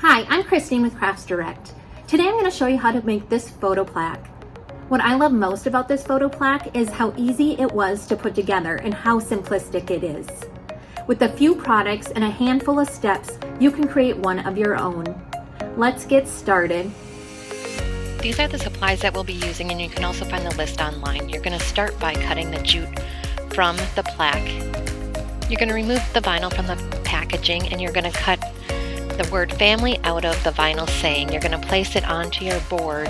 Hi, I'm Christine with Crafts Direct. Today I'm going to show you how to make this photo plaque. What I love most about this photo plaque is how easy it was to put together and how simplistic it is. With a few products and a handful of steps, you can create one of your own. Let's get started. These are the supplies that we'll be using, and you can also find the list online. You're going to start by cutting the jute from the plaque. You're going to remove the vinyl from the packaging, and you're going to cut the word family out of the vinyl saying. You're going to place it onto your board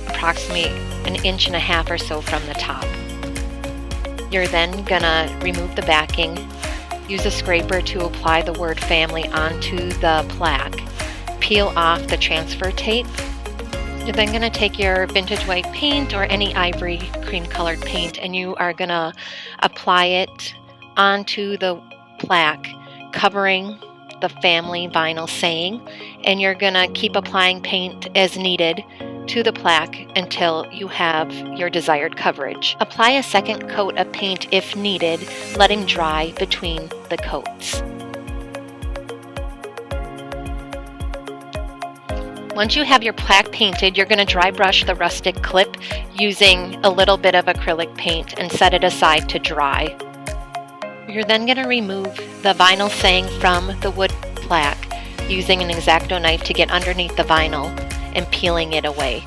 approximately 1.5 inches or so from the top. You're then going to remove the backing, use a scraper to apply the word family onto the plaque, peel off the transfer tape. You're then going to take your vintage white paint or any ivory cream colored paint, and you are going to apply it onto the plaque, covering the family vinyl saying, and you're going to keep applying paint as needed to the plaque until you have your desired coverage. Apply a second coat of paint if needed, letting dry between the coats. Once you have your plaque painted, you're going to dry brush the rustic clip using a little bit of acrylic paint and set it aside to dry. You're then going to remove the vinyl saying from the wood plaque using an X-Acto knife to get underneath the vinyl and peeling it away.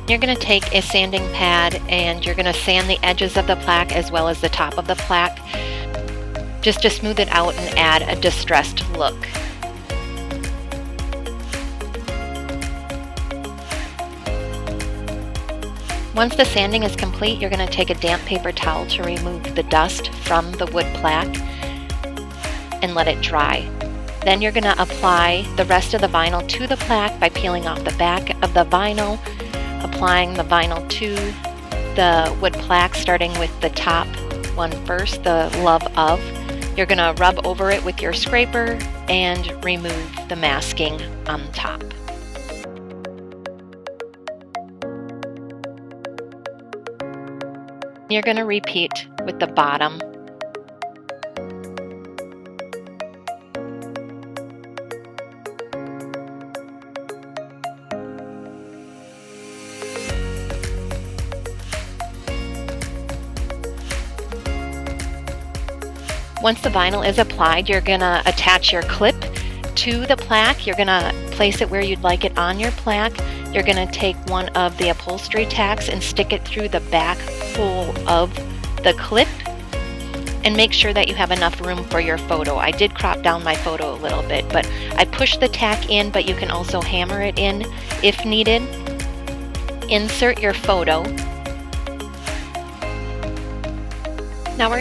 You're going to take a sanding pad and you're going to sand the edges of the plaque as well as the top of the plaque just to smooth it out and add a distressed look. Once the sanding is complete, you're going to take a damp paper towel to remove the dust from the wood plaque and let it dry. Then you're going to apply the rest of the vinyl to the plaque by peeling off the back of the vinyl, applying the vinyl to the wood plaque, starting with the top one first, the love of. You're going to rub over it with your scraper and remove the masking on the top. You're going to repeat with the bottom. Once the vinyl is applied, you're going to attach your clip to the plaque. You're going to place it where you'd like it on your plaque. You're going to take one of the upholstery tacks and stick it through the back hole of the clip and make sure that you have enough room for your photo. I did crop down my photo a little bit, but I pushed the tack in, but you can also hammer it in if needed. Insert your photo. Now we're